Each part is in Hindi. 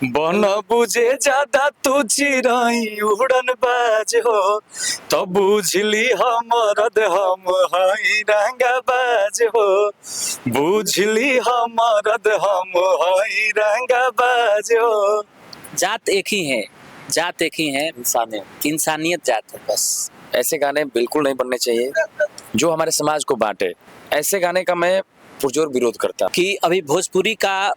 बन बुझे ज्यादा तू चिराई उड़न बाज हो तो बुझली हमरद हम हई रंगा बाज हो। बुझली हमरद हम हई रंगा बाज हो। जात एक ही है, जात एक ही है, इंसानियत जात है बस। ऐसे गाने बिल्कुल नहीं बनने चाहिए जो हमारे समाज को बांटे। ऐसे गाने का मैं पुरजोर विरोध करता कि अभी भोजपुरी का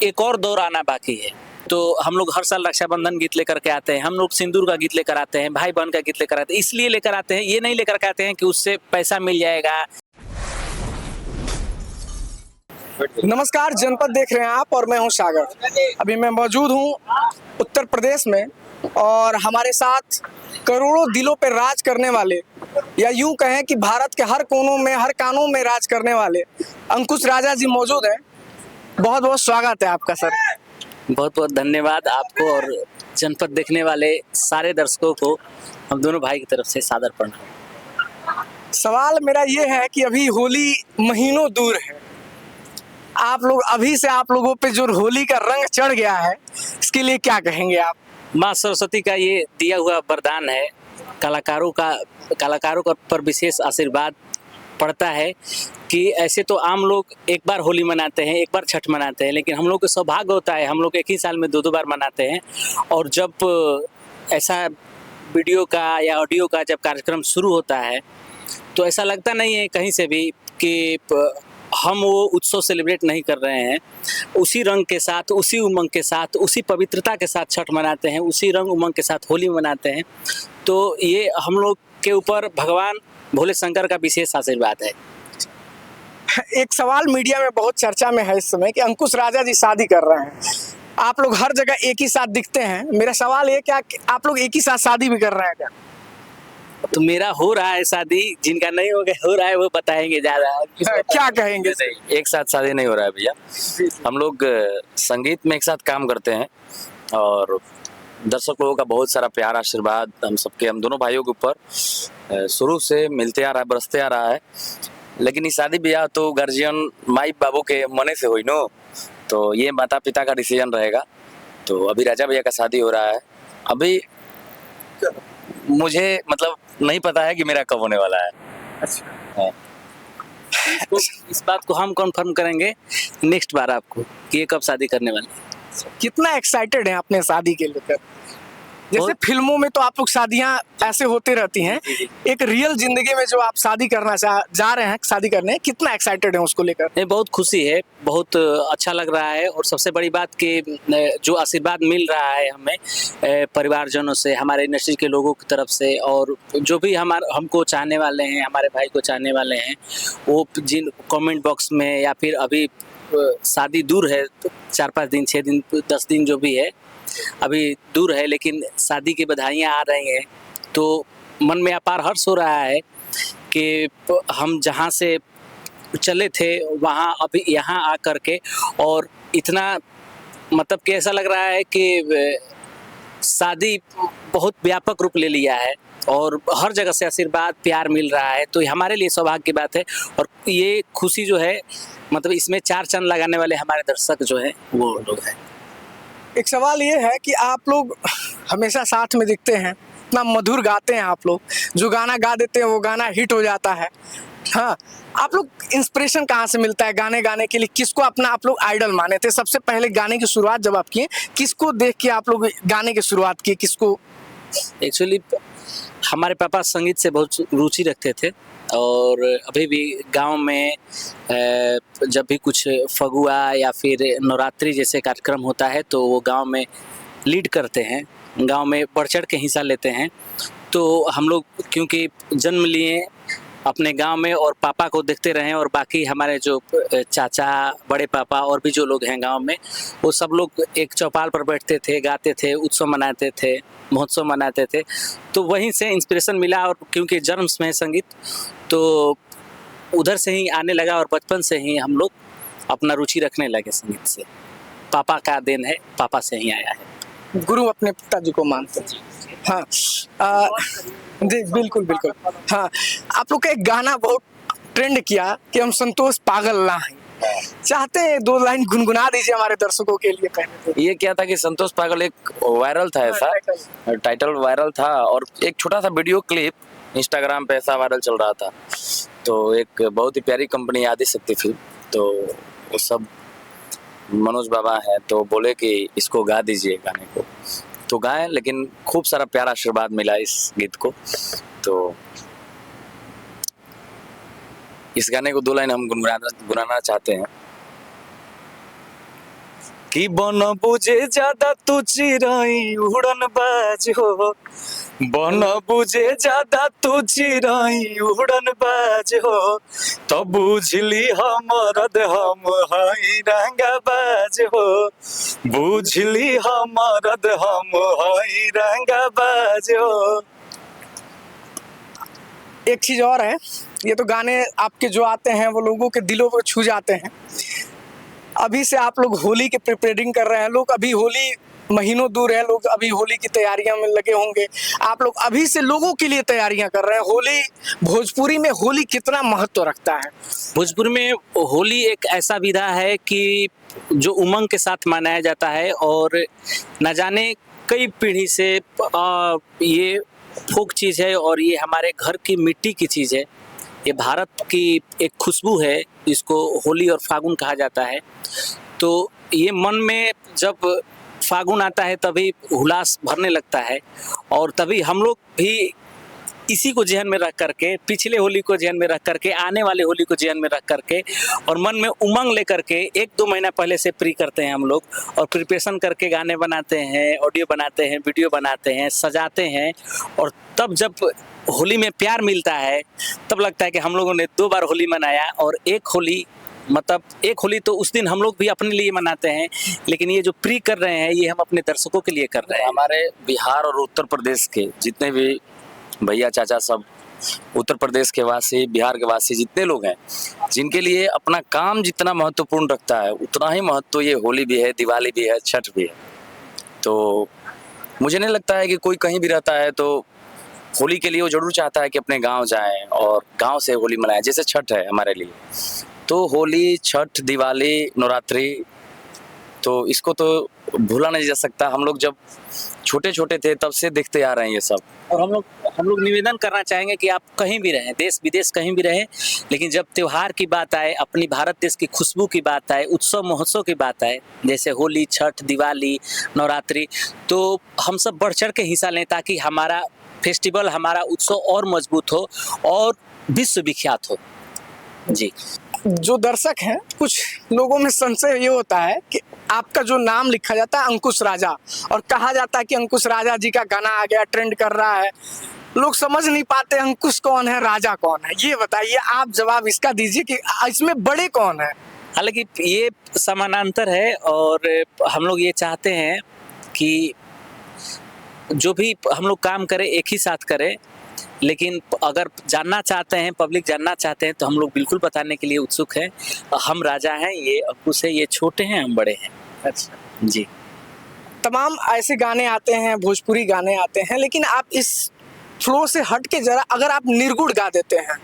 एक और दौर आना बाकी है। तो हम लोग हर साल रक्षाबंधन गीत लेकर के आते हैं, हम लोग सिंदूर का गीत लेकर आते हैं, भाई बहन का गीत लेकर आते हैं। इसलिए लेकर आते हैं, ये नहीं लेकर के आते हैं कि उससे पैसा मिल जाएगा। नमस्कार, जनपद देख रहे हैं आप और मैं हूं सागर। अभी मैं मौजूद हूं उत्तर प्रदेश में और हमारे साथ करोड़ों दिलों पर राज करने वाले, या यूं कहें कि भारत के हर कोनों में, हर कानों में राज करने वाले अंकुश राजा जी मौजूद हैं। बहुत बहुत स्वागत है आपका सर। बहुत बहुत धन्यवाद आपको और जनपद देखने वाले सारे दर्शकों को हम दोनों भाई की तरफ से सादर प्रणाम। सवाल मेरा ये है कि अभी होली महीनों दूर है, आप लोग अभी से आप लोगों पे जो होली का रंग चढ़ गया है, इसके लिए क्या कहेंगे आप? माँ सरस्वती का ये दिया हुआ वरदान है। कलाकारों का पर विशेष आशीर्वाद पड़ता है कि ऐसे तो आम लोग एक बार होली मनाते हैं, एक बार छठ मनाते हैं, लेकिन हम लोग को सौभाग्य होता है, हम लोग एक ही साल में दो बार मनाते हैं। और जब ऐसा वीडियो का या ऑडियो का जब कार्यक्रम शुरू होता है तो ऐसा लगता नहीं है कहीं से भी कि हम वो उत्सव सेलिब्रेट नहीं कर रहे हैं। उसी रंग के साथ, उसी उमंग के साथ, उसी पवित्रता के साथ छठ मनाते हैं, उसी रंग उमंग के साथ होली मनाते हैं। तो ये हम लोग के ऊपर भगवान भोले शंकर का विशेष आशीर्वाद है। एक सवाल मीडिया में बहुत चर्चा में है इस समय कि अंकुश राजा जी शादी कर रहे हैं। आप लोग हर जगह एक ही साथ दिखते हैं। मेरा सवाल ये, क्या आप लोग एक ही साथ शादी भी कर रहे हैं क्या? तो मेरा हो रहा है शादी, जिनका नहीं हो रहा है वो बताएंगे ज्यादा। क्या कहेंगे? एक साथ शादी नहीं हो रहा है भैया। हम लोग संगीत में एक साथ काम करते हैं और दर्शक लोगों का बहुत सारा प्यार आशीर्वाद हम दोनों भाइयों के ऊपर शुरू से मिलते आ रहा है, बरसते आ रहा है। लेकिन ये शादी ब्याह तो गार्जियन माई बाबू के मने से हुई नो, तो ये माता पिता का डिसीजन रहेगा। तो अभी राजा भैया का शादी हो रहा है। अभी मुझे मतलब नहीं पता है कि मेरा कब होने वाला है। अच्छा, इस बात को हम कंफर्म करेंगे नेक्स्ट बार आपको कि ये कब शादी करने वाले हैं। कितना एक्साइटेड हैं अपने शादी के लेकर? जैसे फिल्मों में तो आप लोग शादियां ऐसे होते रहती हैं, एक रियल जिंदगी में जो आप शादी करना जा रहे हैं, शादी करने, कितना एक्साइटेड हैं उसको लेकर? नहीं, बहुत खुशी है, बहुत अच्छा लग रहा है। और सबसे बड़ी बात कि जो आशीर्वाद मिल रहा है हमें परिवारजनों से, हमारे इंडस्ट्री के लोगों की तरफ से, और जो भी हमको चाहने वाले हैं, हमारे भाई को चाहने वाले हैं, वो जिन कमेंट बॉक्स में या फिर अभी शादी दूर है, 4-5 दिन, 6 दिन, 10 दिन जो भी है अभी दूर है, लेकिन शादी की बधाइयाँ आ रही हैं। तो मन में अपार हर्ष हो रहा है कि हम जहाँ से चले थे वहाँ अभी यहाँ आ कर के, और इतना मतलब कि ऐसा लग रहा है कि शादी बहुत व्यापक रूप ले लिया है और हर जगह से आशीर्वाद प्यार मिल रहा है। तो हमारे लिए सौभाग्य की बात है। और ये खुशी जो है, मतलब इसमें 4 चांद लगाने वाले हमारे दर्शक जो है वो लोग हैं। एक सवाल ये है कि आप लोग हमेशा साथ में दिखते हैं, इतना मधुर गाते हैं आप लोग, जो गाना गा देते हैं वो गाना हिट हो जाता है। हाँ, आप लोग इंस्पिरेशन कहाँ से मिलता है गाने गाने के लिए? किसको अपना आप लोग आइडल माने थे? सबसे पहले गाने की शुरुआत जब आप किए, किसको देख के आप लोग गाने की शुरुआत की? किसको? एक्चुअली हमारे पापा संगीत से बहुत रुचि रखते थे और अभी भी गांव में जब भी कुछ फगुआ या फिर नवरात्रि जैसे कार्यक्रम होता है तो वो गांव में लीड करते हैं, गांव में बढ़ चढ़ के हिस्सा लेते हैं। तो हम लोग क्योंकि जन्म लिए अपने गांव में और पापा को देखते रहे, और बाकी हमारे जो चाचा, बड़े पापा और भी जो लोग हैं गांव में, वो सब लोग एक चौपाल पर बैठते थे, गाते थे, उत्सव मनाते थे, महोत्सव मनाते थे। तो वहीं से इंस्पिरेशन मिला, और क्योंकि जन्म में है संगीत तो उधर से ही आने लगा, और बचपन से ही हम लोग अपना रुचि रखने लगे संगीत से। पापा का देन है, पापा से ही आया है। गुरु अपने पिताजी को मानते हैं। हाँ, जी बिल्कुल बिल्कुल। हाँ, आप लोग का एक गाना बहुत ट्रेंड किया कि हम संतोष पागल ना हैं। चाहते हैं 2 लाइन गुनगुना दीजिए हमारे दर्शकों के लिए पहले तो। ये क्या था कि संतोष पागल एक वायरल था ऐसा, टाइटल वायरल था और एक छोटा सा वीडियो क्लिप इंस्टाग्राम पे ऐसा वायरल चल रहा था। तो एक बहुत ही प्यारी कंपनी आदिशक्ति फिल्म, तो वो सब मनोज बाबा हैं तो बोले कि इसको गा दीजिए गाने को, तो गाएं, लेकिन खूब सारा प्यारा आशीर्वाद मिला इस गीत को। तो इस गाने को 2 लाइन हम गुनगुनाना चाहते हैं कि बन बुझे ज्यादा तू चिराई उड़न बाज हो, बन बुझे ज्यादा तू चिराई उड़न बाज हो, तो बुझली हमरद हम हई रंगा बाज हो, बुझली हमरद हम हई रंगा बाज हो। एक चीज और है, ये तो गाने आपके जो आते हैं वो लोगों के दिलों को छू जाते हैं। अभी से आप लोग होली के प्रिपेयरिंग कर रहे हैं, लोग अभी होली महीनों दूर है, लोग अभी होली की तैयारियां में लगे होंगे। आप लोग अभी से लोगों के लिए तैयारियां कर रहे हैं। होली, भोजपुरी में होली कितना महत्व रखता है? भोजपुर में होली एक ऐसा विधा है कि जो उमंग के साथ मनाया जाता है और न जाने कई पीढ़ी से ये फोक चीज़ है और ये हमारे घर की मिट्टी की चीज़ है। ये भारत की एक खुशबू है, इसको होली और फागुन कहा जाता है। तो ये मन में जब फागुन आता है तभी हुलास भरने लगता है और तभी हम लोग भी इसी को ज़हन में रख करके, पिछले होली को ज़हन में रख करके, आने वाले होली को ज़हन में रख करके और मन में उमंग लेकर के 1-2 महीना पहले से प्री करते हैं हम लोग और प्रिपरेशन करके गाने बनाते हैं, ऑडियो बनाते हैं, वीडियो बनाते हैं, सजाते हैं और तब जब होली में प्यार मिलता है तब लगता है कि हम लोगों ने 2 बार होली मनाया और एक होली तो उस दिन हम लोग भी अपने लिए मनाते हैं, लेकिन ये जो प्री कर रहे हैं ये हम अपने दर्शकों के लिए कर रहे हैं। हमारे बिहार और उत्तर प्रदेश के जितने भी भैया चाचा सब, उत्तर प्रदेश के वासी, बिहार के वासी जितने लोग हैं, जिनके लिए अपना काम जितना महत्वपूर्ण रखता है उतना ही महत्व ये होली भी है, दिवाली भी है, छठ भी है। तो मुझे नहीं लगता है कि कोई कहीं भी रहता है तो होली के लिए वो जरूर चाहता है कि अपने गांव जाएं और गांव से होली मनाएं। जैसे छठ है हमारे लिए, तो होली, छठ, दिवाली, नवरात्रि, तो इसको तो भूला नहीं जा सकता। हम लोग जब छोटे छोटे थे तब से देखते आ रहे हैं ये सब। और हम लोग निवेदन करना चाहेंगे कि आप कहीं भी रहें, देश विदेश कहीं भी रहें, लेकिन जब त्योहार की बात आए, अपनी भारत देश की खुशबू की बात आए, उत्सव महोत्सव की बात आए, जैसे होली, छठ, दिवाली, नवरात्रि, तो हम सब बढ़ चढ़ के हिस्सा लें ताकि हमारा फेस्टिवल, हमारा उत्सव और मजबूत हो और विश्व विख्यात हो। जी। जो दर्शक हैं, कुछ लोगों में संशय ये होता है कि आपका जो नाम लिखा जाता है अंकुश राजा, और कहा जाता है कि अंकुश राजा जी का गाना आ गया, ट्रेंड कर रहा है। लोग समझ नहीं पाते अंकुश कौन है, राजा कौन है। ये बताइए, आप जवाब इसका दीजिए कि इसमें बड़े कौन है। हालांकि ये समानांतर है और हम लोग ये चाहते हैं कि जो भी हम लोग काम करें एक ही साथ करें, लेकिन अगर जानना चाहते हैं, पब्लिक जानना चाहते हैं तो हम लोग बिल्कुल बताने के लिए उत्सुक हैं। हम राजा हैं, ये अंकुश है, ये छोटे हैं, हम बड़े हैं। अच्छा जी। तमाम ऐसे गाने आते हैं, भोजपुरी गाने आते हैं, लेकिन आप इस फ्लो से हट के जरा अगर आप निर्गुण गा देते हैं,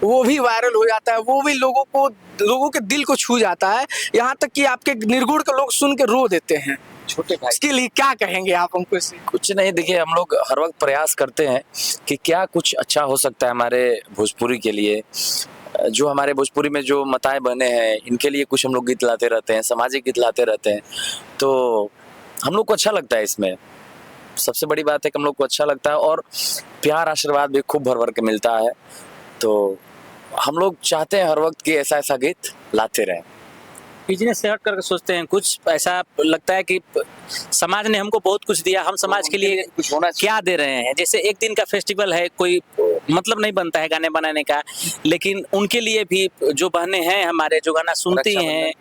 वो भी वायरल हो जाता है, वो भी लोगों के दिल को छू जाता है। यहाँ तक कि आपके निर्गुण के लोग सुन के रो देते हैं। छोटे भाई, इसके लिए क्या कहेंगे आप हमको? कुछ नहीं, देखिए हम लोग हर वक्त प्रयास करते हैं कि क्या कुछ अच्छा हो सकता है हमारे भोजपुरी के लिए। जो हमारे भोजपुरी में जो मताएं बने हैं, इनके लिए कुछ हम लोग गीत लाते रहते हैं, सामाजिक गीत लाते रहते हैं, तो हम लोग को अच्छा लगता है। इसमें सबसे बड़ी बात है कि हम लोग को अच्छा लगता है और प्यार आशीर्वाद भी खूब भर भर के मिलता है। तो हम लोग चाहते हैं हर वक्त कि ऐसा ऐसा गीत लाते रहें। बिजनेस से हट करके सोचते हैं, कुछ ऐसा लगता है कि समाज ने हमको बहुत कुछ दिया, हम समाज के लिए कुछ होना क्या दे रहे हैं। जैसे एक दिन का फेस्टिवल है, कोई मतलब नहीं बनता है गाने बनाने का, लेकिन उनके लिए भी जो बहनें हैं हमारे, जो गाना सुनती हैं,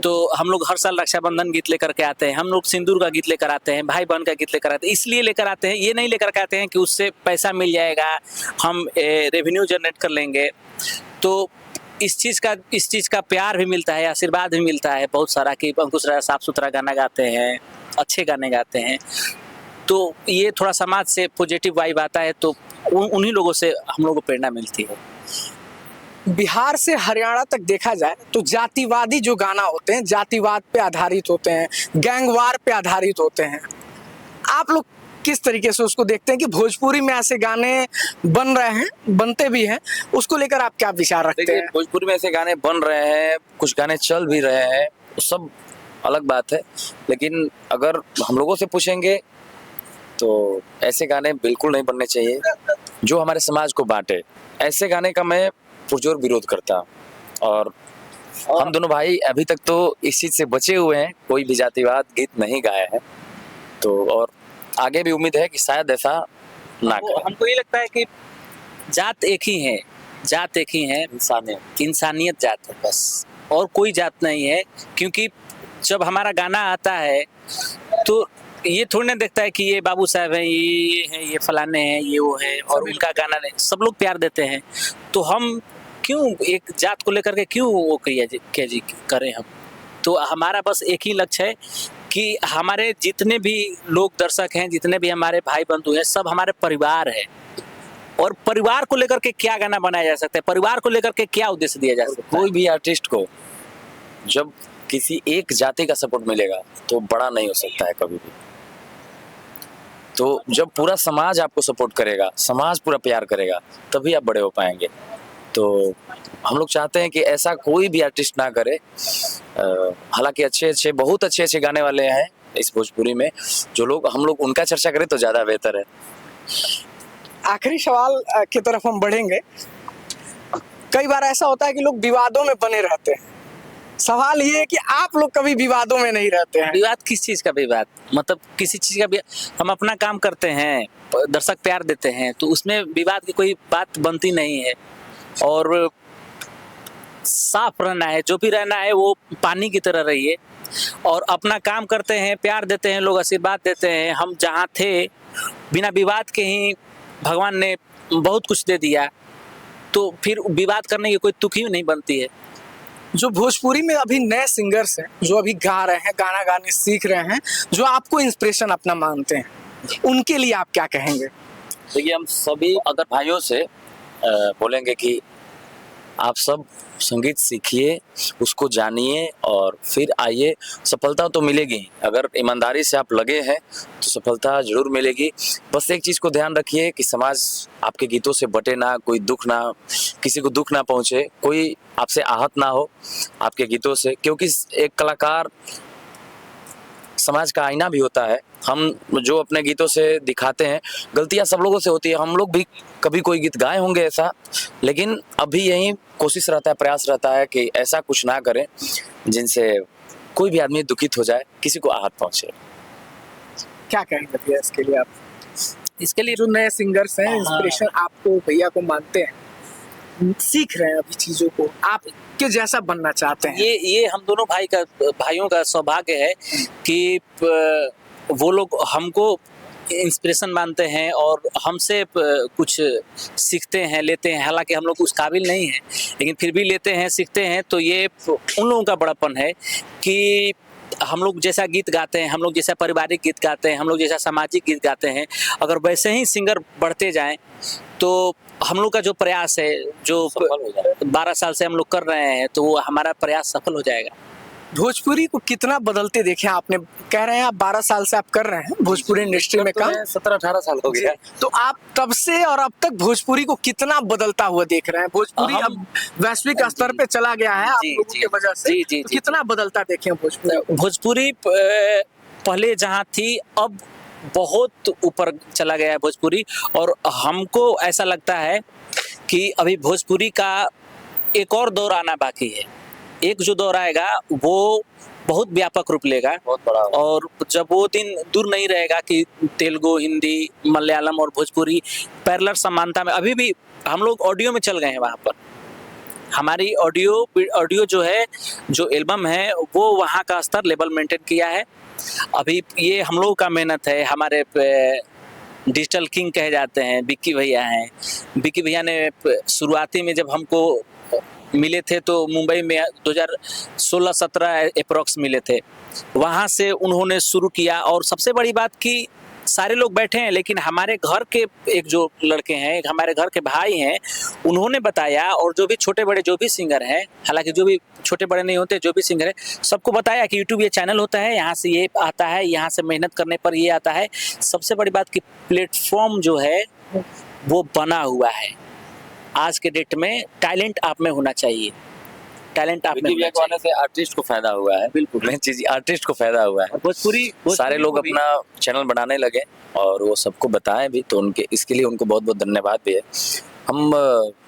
तो हम लोग हर साल रक्षाबंधन गीत लेकर के आते हैं, हम लोग सिंदूर का गीत लेकर आते हैं, भाई बहन का गीत लेकर आते हैं। इसलिए लेकर आते हैं, ये नहीं लेकर के आते हैं कि उससे पैसा मिल जाएगा, हम रेवेन्यू जनरेट कर लेंगे। तो इस चीज़ का प्यार भी मिलता है, आशीर्वाद भी मिलता है बहुत सारा कि अंकुश राजा साफ सुथरा गाना गाते हैं, अच्छे गाने गाते हैं। तो ये थोड़ा समाज से पॉजिटिव वाइब आता है, तो उन्हीं लोगों से हम लोगों को प्रेरणा मिलती है। बिहार से हरियाणा तक देखा जाए तो जातिवादी जो गाना होते हैं जातिवाद पे आधारित होते हैं, गैंगवार पे आधारित होते हैं। आप लोग किस तरीके से उसको देखते हैं कि भोजपुरी में ऐसे गाने बन रहे हैं, बनते भी हैं, उसको लेकर आप क्या विचार रखते देखिए, हैं? भोजपुरी में ऐसे गाने बन रहे हैं, कुछ गाने चल भी रहे हैं, वो सब अलग बात है। लेकिन अगर हम लोगों से पूछेंगे तो ऐसे गाने बिल्कुल नहीं बनने चाहिए जो हमारे समाज को बांटे। ऐसे गाने का मैं पुरजोर विरोध करता हूं। और हम दोनों भाई अभी तक तो इस चीज से बचे हुए हैं, कोई भी जातिवाद गीत नहीं गाया है। तो और आगे भी उम्मीद है कि शायद ऐसा ना करें। हमको ये लगता है कि जात एक ही है, जात एक ही है, इंसानियत जात है बस, और कोई जात नहीं है। क्योंकि जब हमारा गाना आता है तो ये थोड़ी ना देखता है कि ये बाबू साहब हैं, ये हैं, ये फलाने हैं, ये वो है, और उनका गाना नहीं, सब लोग प्यार देते हैं। तो हम क्यों एक जात को लेकर के क्यों वो जी करें हम? तो हमारा बस एक ही लक्ष्य है कि हमारे जितने भी लोग दर्शक हैं, जितने भी हमारे भाई बंधु हैं, सब हमारे परिवार है। और परिवार को लेकर के क्या गाना बनाया जा सकता है, परिवार को लेकर के क्या उद्देश्य दिया जा सकता है? कोई भी आर्टिस्ट को जब किसी एक जाति का सपोर्ट मिलेगा तो बड़ा नहीं हो सकता है कभी भी। तो जब पूरा समाज आपको सपोर्ट करेगा, समाज पूरा प्यार करेगा, तभी आप बड़े हो पाएंगे। तो हम लोग चाहते हैं कि ऐसा कोई भी आर्टिस्ट ना करे। हालांकि बहुत अच्छे गाने वाले हैं इस भोजपुरी में, जो लोग हम लोग उनका चर्चा करें तो ज्यादा बेहतर है। आखिरी सवाल की तरफ हम बढ़ेंगे। कई बार ऐसा होता है कि लोग विवादों में बने रहते हैं। सवाल ये है कि आप लोग कभी विवादों में नहीं रहते हैं। विवाद किस चीज का विवाद? मतलब किसी चीज का हम अपना काम करते हैं, दर्शक प्यार देते हैं, तो उसमें विवाद की कोई बात बनती नहीं है। और साफ रहना है, जो भी रहना है वो पानी की तरह रहिए, और अपना काम करते हैं, प्यार देते हैं, लोग आशीर्वाद देते हैं। हम जहाँ थे बिना विवाद के ही भगवान ने बहुत कुछ दे दिया, तो फिर विवाद करने की कोई तुक ही नहीं बनती है। जो भोजपुरी में अभी नए सिंगर्स हैं, जो अभी गा रहे हैं, गाना गाने सीख रहे हैं, जो आपको इंस्पिरेशन अपना मानते हैं, उनके लिए आप क्या कहेंगे? देखिए, हम सभी अगर भाइयों से बोलेंगे कि आप सब संगीत सीखिए, उसको जानिए और फिर आइए। सफलता तो मिलेगी, अगर ईमानदारी से आप लगे हैं तो सफलता जरूर मिलेगी। बस एक चीज़ को ध्यान रखिए कि समाज आपके गीतों से बटे ना, कोई दुख ना, किसी को दुख ना पहुंचे, कोई आपसे आहत ना हो आपके गीतों से। क्योंकि एक कलाकार समाज का आईना भी होता है। हम जो अपने गीतों से दिखाते हैं, गलतियां सब लोगों से होती है, हम लोग भी कभी कोई गीत गाए होंगे ऐसा, लेकिन अभी यही कोशिश रहता है, प्रयास रहता है कि ऐसा कुछ ना करें जिनसे कोई भी आदमी दुखित हो जाए, किसी को आहत पहुंचे। क्या कहेंगे भैया इसके लिए आप? इसके लिए जो नए सिंगर्स हैं, इंस्पिरेशन आपको भैया को मानते हैं, सीख रहे हैं अभी चीजों को, आप के जैसा बनना चाहते हैं? ये हम दोनों भाइयों का सौभाग्य है कि वो लोग हमको इंस्पिरेशन मानते हैं और हमसे कुछ सीखते हैं, लेते हैं। हालांकि हम लोग उस काबिल नहीं हैं, लेकिन फिर भी लेते हैं, सीखते हैं। तो ये उन लोगों का बड़ापन है कि हम लोग जैसा गीत गाते हैं, हम लोग जैसा पारिवारिक गीत गाते हैं, हम लोग जैसा सामाजिक गीत गाते हैं, अगर वैसे ही सिंगर बढ़ते जाएं तो हम लोग का जो प्रयास है, जो 12 साल से हम लोग कर रहे हैं, तो वो हमारा प्रयास सफल हो जाएगा। भोजपुरी को कितना बदलते देखे आपने? कह रहे हैं आप 12 साल से आप कर रहे हैं भोजपुरी इंडस्ट्री में काम। 17-18 साल हो गया। तो आप तब से और अब तक भोजपुरी को कितना बदलता हुआ देख रहे हैं? भोजपुरी अब वैश्विक स्तर पे चला गया है आप लोगों की वजह से। तो कितना बदलता देखे भोजपुरी? भोजपुरी पहले जहाँ थी, अब बहुत ऊपर चला गया है भोजपुरी। और हमको ऐसा लगता है कि अभी भोजपुरी का एक और दौर आना बाकी है। एक जो दौर आएगा वो बहुत व्यापक रूप लेगा, बहुत बड़ा। और जब वो दिन दूर नहीं रहेगा कि तेलुगु, हिंदी, मलयालम और भोजपुरी पैरेलल समानता में, अभी भी हम लोग ऑडियो में चल गए हैं। वहाँ पर हमारी ऑडियो जो है, जो एल्बम है, वो वहाँ का स्तर लेवल मेंटेन किया है। अभी ये हम लोगों का मेहनत है। हमारे डिजिटल किंग कहे जाते हैं विक्की भैया हैं। विक्की भैया ने शुरुआती में जब हमको मिले थे तो मुंबई में 2016-17 अप्रॉक्स मिले थे, वहाँ से उन्होंने शुरू किया। और सबसे बड़ी बात कि सारे लोग बैठे हैं, लेकिन हमारे घर के एक जो लड़के हैं, एक हमारे घर के भाई हैं, उन्होंने बताया, और जो भी छोटे बड़े जो भी सिंगर हैं, हालांकि जो भी छोटे बड़े नहीं होते, जो भी सिंगर है, सबको बताया कि यूट्यूब ये चैनल होता है, यहाँ से ये आता है, यहाँ से मेहनत करने पर ये आता है। सबसे बड़ी बात कि प्लेटफॉर्म जो है वो बना हुआ है। आज के डेट में टैलेंट आप में होना चाहिए, टैलेंट आप में विकी भैया होना को आने चाहिए। से आर्टिस्ट को फायदा हुआ है, बिल्कुल। मेन चीज आर्टिस्ट को फायदा हुआ है। भोजपुरी सारे लोग को भी- अपना चैनल बनाने लगे और वो सबको बताएं भी, तो उनके इसके लिए उनको बहुत बहुत धन्यवाद भी है। हम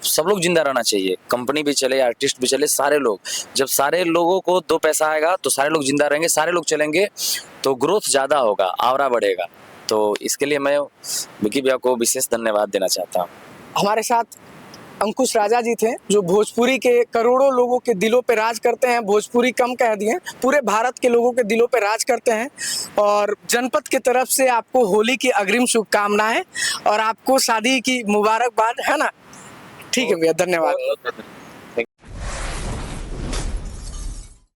सब लोग जिंदा रहना चाहिए, कंपनी भी चले, आर्टिस्ट भी चले, सारे लोग। जब सारे लोगों को दो पैसा आएगा तो सारे लोग जिंदा रहेंगे, सारे लोग चलेंगे तो ग्रोथ ज़्यादा होगा, आवरा बढ़ेगा। तो इसके लिए मैं विकी भैया को विशेष धन्यवाद देना चाहता हूँ। हमारे साथ अंकुश राजा जी थे, जो भोजपुरी के करोड़ों लोगों के दिलों पे राज करते हैं। भोजपुरी कम कह दिए, पूरे भारत के लोगों के दिलों पे राज करते हैं। और जनपद की तरफ से आपको होली की अग्रिम शुभकामनाएं और आपको शादी की मुबारकबाद, है ना। ठीक है भैया, धन्यवाद।